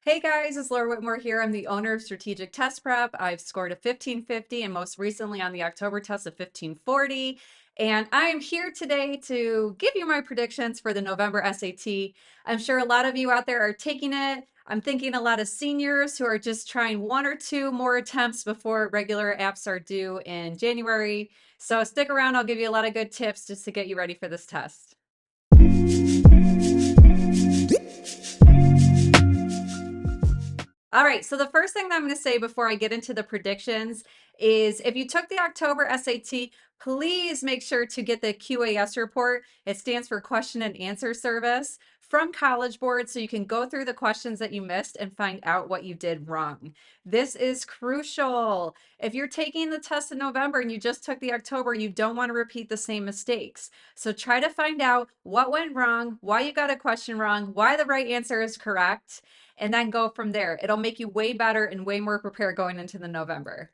Hey guys, it's Laura Whitmore here. I'm the owner of Strategic Test Prep. I've scored a 1550 and most recently on the October test a 1540. And I am here today to give you my predictions for the November SAT. I'm sure a lot of you out there are taking it. I'm thinking a lot of seniors who are just trying one or two more attempts before regular apps are due in January. So stick around, I'll give you a lot of good tips just to get you ready for this test. All right, so the first thing that I'm going to say before I get into the predictions is if you took the October SAT, please make sure to get the QAS report. It stands for Question and Answer Service from College Board, so you can go through the questions that you missed and find out what you did wrong. This is crucial. If you're taking the test in November and you just took the October, you don't want to repeat the same mistakes. So try to find out what went wrong, why you got a question wrong, why the right answer is correct, and then go from there. It'll make you way better and way more prepared going into the November.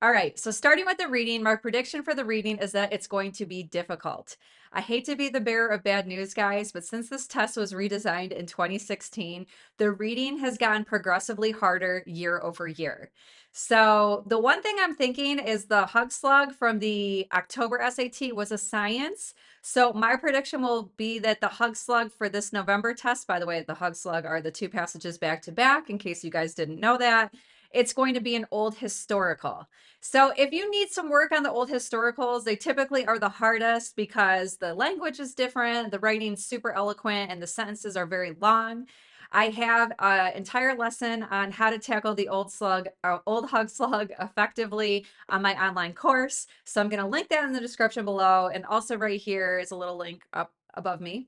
All right, so starting with the reading, my prediction for the reading is that it's going to be difficult. I hate to be the bearer of bad news, guys, but since this test was redesigned in 2016, the reading has gotten progressively harder year over year. So the one thing I'm thinking is the hug slug from the October SAT was a science. So my prediction will be that the hug slug for this November test, by the way, the hug slug are the two passages back to back, in case you guys didn't know that, it's going to be an old historical. So if you need some work on the old historicals, they typically are the hardest because the language is different, the writing's super eloquent, and the sentences are very long. I have an entire lesson on how to tackle the old hug slug effectively on my online course. So I'm going to link that in the description below. And also right here is a little link up above me.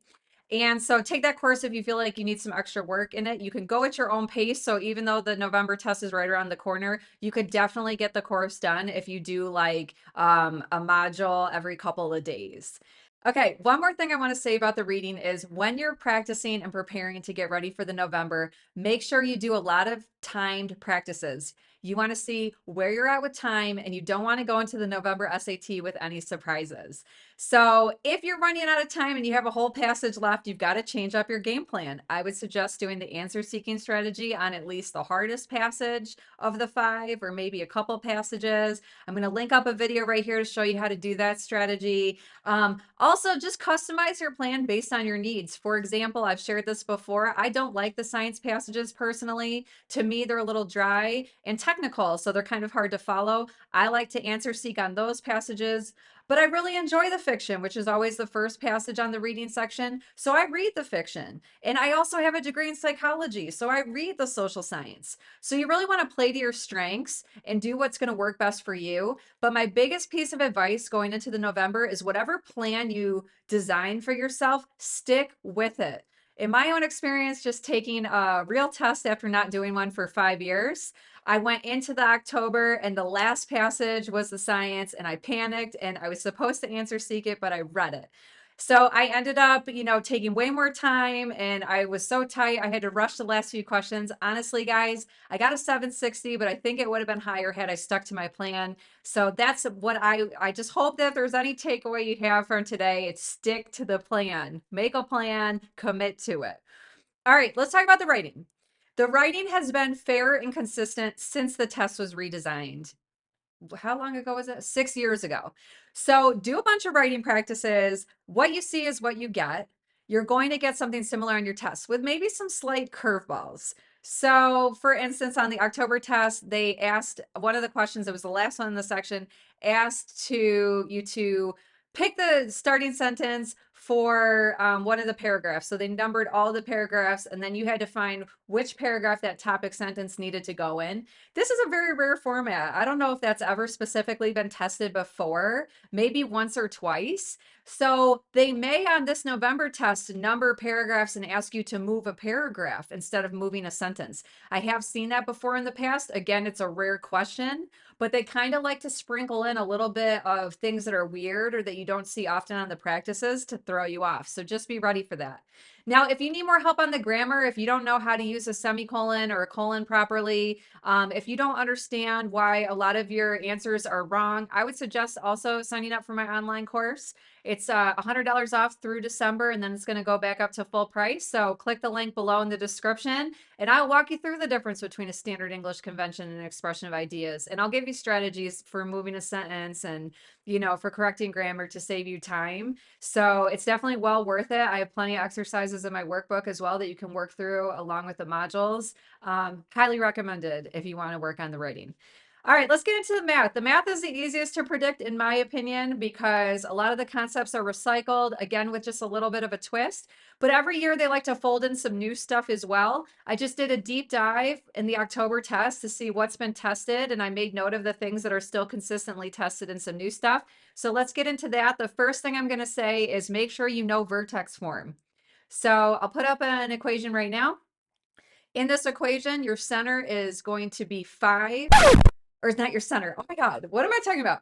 And so take that course if you feel like you need some extra work in it. You can go at your own pace. So even though the November test is right around the corner, you could definitely get the course done if you do like a module every couple of days. Okay, one more thing I want to say about the reading is when you're practicing and preparing to get ready for the November, make sure you do a lot of timed practices. You want to see where you're at with time, and you don't want to go into the November SAT with any surprises. So if you're running out of time and you have a whole passage left, you've got to change up your game plan. I would suggest doing the answer seeking strategy on at least the hardest passage of the five, or maybe a couple passages. I'm going to link up a video right here to show you how to do that strategy. Also, just customize your plan based on your needs. For example, I've shared this before. I don't like the science passages personally. To me, they're a little dry and technical, so they're kind of hard to follow. I like to answer seek on those passages. But I really enjoy the fiction, which is always the first passage on the reading section. So I read the fiction. And I also have a degree in psychology. So I read the social science. So you really want to play to your strengths and do what's going to work best for you. But my biggest piece of advice going into the November is whatever plan you design for yourself, stick with it. In my own experience, just taking a real test after not doing one for 5 years, I went into the October and the last passage was the science, and I panicked and I was supposed to answer seek it, but I read it. So I ended up, taking way more time, and I was so tight. I had to rush the last few questions. Honestly, guys, I got a 760, but I think it would have been higher had I stuck to my plan. So that's what I just hope that if there's any takeaway you have from today, it's stick to the plan. Make a plan, commit to it. All right, let's talk about the writing. The writing has been fair and consistent since the test was redesigned. How long ago was it? 6 years ago. So do a bunch of writing practices. What you see is what you get. You're going to get something similar on your test with maybe some slight curveballs. So, for instance, on the October test, they asked one of the questions, it was the last one in the section, asked you to pick the starting sentence for one of the paragraphs. So they numbered all the paragraphs, and then you had to find which paragraph that topic sentence needed to go in. This is a very rare format. I don't know if that's ever specifically been tested before, maybe once or twice. So they may on this November test number paragraphs and ask you to move a paragraph instead of moving a sentence. I have seen that before in the past. Again, it's a rare question, but they kind of like to sprinkle in a little bit of things that are weird or that you don't see often on the practices to throw you off. So just be ready for that. Now, if you need more help on the grammar, if you don't know how to use a semicolon or a colon properly, if you don't understand why a lot of your answers are wrong, I would suggest also signing up for my online course. It's $100 off through December, and then it's going to go back up to full price. So click the link below in the description, and I'll walk you through the difference between a standard English convention and an expression of ideas. And I'll give you strategies for moving a sentence and, for correcting grammar to save you time. So it's definitely well worth it. I have plenty of exercises in my workbook as well that you can work through along with the modules. Highly recommended if you want to work on the writing. All right, let's get into the math. The math is the easiest to predict, in my opinion, because a lot of the concepts are recycled, again, with just a little bit of a twist. But every year they like to fold in some new stuff as well. I just did a deep dive in the October test to see what's been tested, and I made note of the things that are still consistently tested and some new stuff. So let's get into that. The first thing I'm going to say is make sure you know vertex form. So I'll put up an equation right now. In this equation, your center is going to be 5, or is not your center. Oh my God, what am I talking about?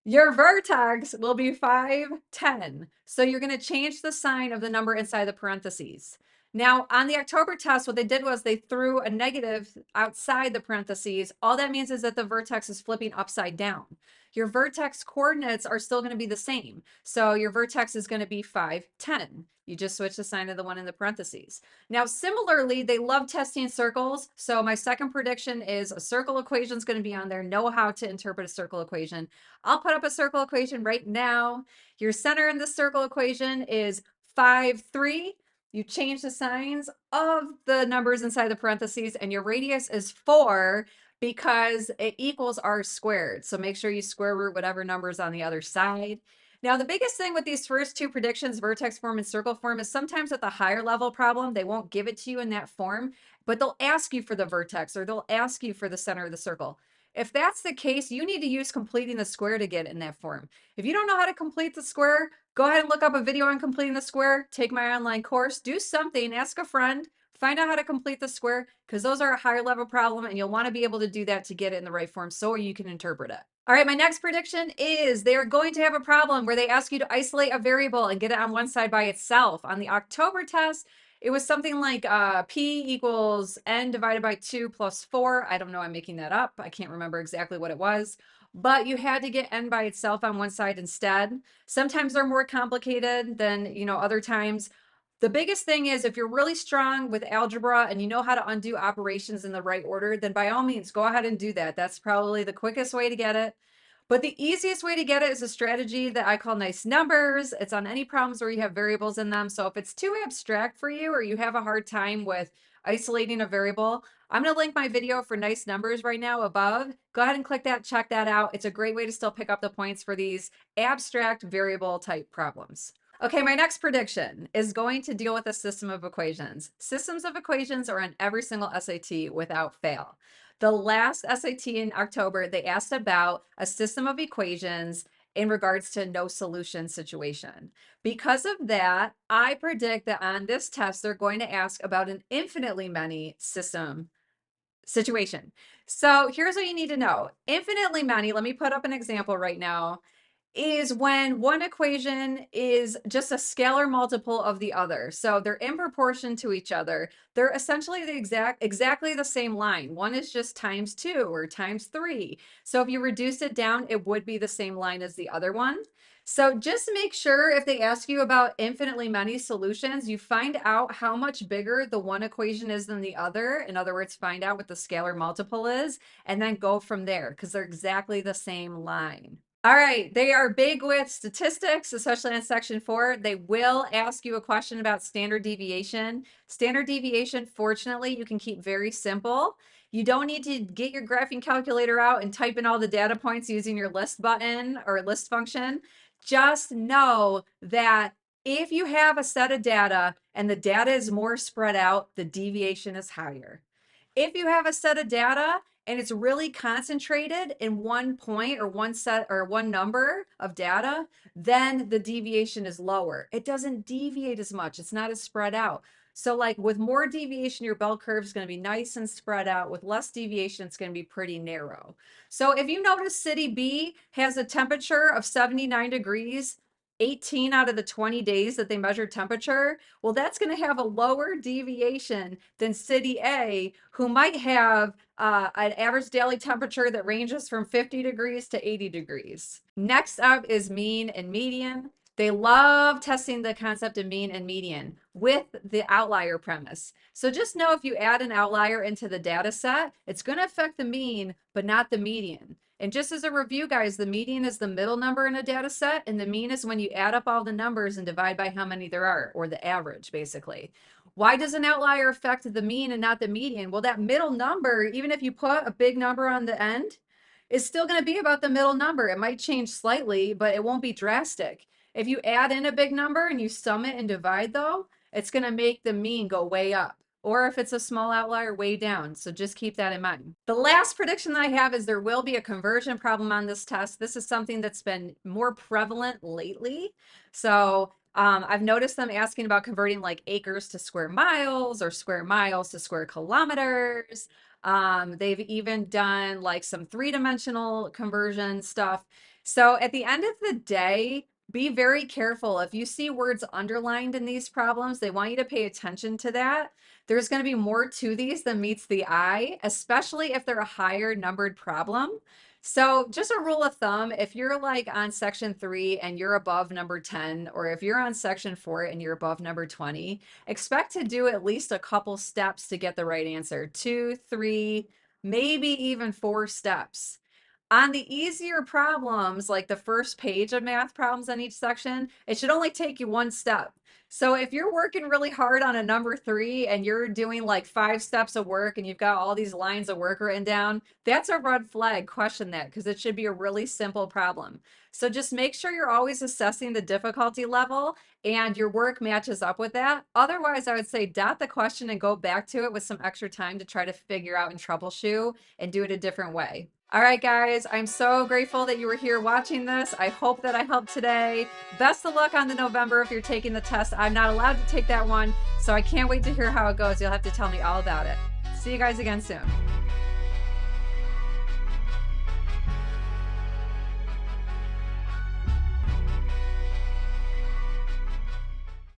Your vertex will be 5, 10. So you're going to change the sign of the number inside the parentheses. Now, on the October test, what they did was they threw a negative outside the parentheses. All that means is that the vertex is flipping upside down. Your vertex coordinates are still going to be the same. So your vertex is going to be 5, 10. You just switch the sign of the one in the parentheses. Now, similarly, they love testing circles. So my second prediction is a circle equation is going to be on there. Know how to interpret a circle equation. I'll put up a circle equation right now. Your center in the circle equation is 5, 3. You change the signs of the numbers inside the parentheses, and your radius is 4 because it equals r squared. So make sure you square root whatever number is on the other side. Now, the biggest thing with these first two predictions, vertex form and circle form, is sometimes with a higher level problem, they won't give it to you in that form, but they'll ask you for the vertex or they'll ask you for the center of the circle. If that's the case, you need to use completing the square to get in that form. If you don't know how to complete the square, go ahead and look up a video on completing the square, take my online course, do something, ask a friend, find out how to complete the square, because those are a higher level problem and you'll want to be able to do that to get it in the right form so you can interpret it. All right, my next prediction is they are going to have a problem where they ask you to isolate a variable and get it on one side by itself. On the October test, it was something like P equals N divided by 2 plus 4. I don't know, I'm making that up. I can't remember exactly what it was. But you had to get N by itself on one side instead. Sometimes they're more complicated than, other times. The biggest thing is if you're really strong with algebra and you know how to undo operations in the right order, then by all means, go ahead and do that. That's probably the quickest way to get it. But the easiest way to get it is a strategy that I call nice numbers. It's on any problems where you have variables in them. So if it's too abstract for you or you have a hard time with isolating a variable, I'm going to link my video for nice numbers right now above. Go ahead and click that, check that out. It's a great way to still pick up the points for these abstract variable type problems. Okay, my next prediction is going to deal with a system of equations. Systems of equations are on every single SAT without fail. The last SAT in October, they asked about a system of equations in regards to no solution situation. Because of that, I predict that on this test, they're going to ask about an infinitely many system situation. So here's what you need to know. Infinitely many, let me put up an example right now, is when one equation is just a scalar multiple of the other. So they're in proportion to each other. They're essentially exactly the same line. One is just times 2 or times 3. So if you reduce it down, it would be the same line as the other one. So just make sure if they ask you about infinitely many solutions, you find out how much bigger the one equation is than the other. In other words, find out what the scalar multiple is, and then go from there because they're exactly the same line. All right, they are big with statistics, especially in section 4. They will ask you a question about standard deviation. Standard deviation, fortunately, you can keep very simple. You don't need to get your graphing calculator out and type in all the data points using your list button or list function. Just know that if you have a set of data and the data is more spread out, the deviation is higher. If you have a set of data and it's really concentrated in one point or one set or one number of data, then the deviation is lower. It doesn't deviate as much. It's not as spread out. So like with more deviation, your bell curve is going to be nice and spread out. With less deviation, it's going to be pretty narrow. So if you notice city B has a temperature of 79 degrees, 18 out of the 20 days that they measured temperature, well, that's going to have a lower deviation than city A, who might have an average daily temperature that ranges from 50 degrees to 80 degrees. Next up is mean and median. They love testing the concept of mean and median with the outlier premise. So just know if you add an outlier into the data set, it's going to affect the mean, but not the median. And just as a review, guys, the median is the middle number in a data set, and the mean is when you add up all the numbers and divide by how many there are, or the average, basically. Why does an outlier affect the mean and not the median? Well, that middle number, even if you put a big number on the end, is still going to be about the middle number. It might change slightly, but it won't be drastic. If you add in a big number and you sum it and divide, though, it's going to make the mean go way up. Or if it's a small outlier, way down. So just keep that in mind. The last prediction that I have is there will be a conversion problem on this test. This is something that's been more prevalent lately. So I've noticed them asking about converting like acres to square miles or square miles to square kilometers. They've even done like some three-dimensional conversion stuff. So at the end of the day, be very careful. If you see words underlined in these problems, they want you to pay attention to that. There's going to be more to these than meets the eye, especially if they're a higher numbered problem. So just a rule of thumb, if you're like on section 3 and you're above number 10, or if you're on section 4 and you're above number 20, expect to do at least a couple steps to get the right answer. 2, 3, maybe even 4 steps. On the easier problems, like the first page of math problems on each section, it should only take you 1 step. So if you're working really hard on a number 3 and you're doing like 5 steps of work and you've got all these lines of work written down, that's a red flag. Question that, because it should be a really simple problem. So just make sure you're always assessing the difficulty level and your work matches up with that. Otherwise, I would say dot the question and go back to it with some extra time to try to figure out and troubleshoot and do it a different way. All right, guys, I'm so grateful that you were here watching this. I hope that I helped today. Best of luck on the November if you're taking the test. I'm not allowed to take that one, so I can't wait to hear how it goes. You'll have to tell me all about it. See you guys again soon.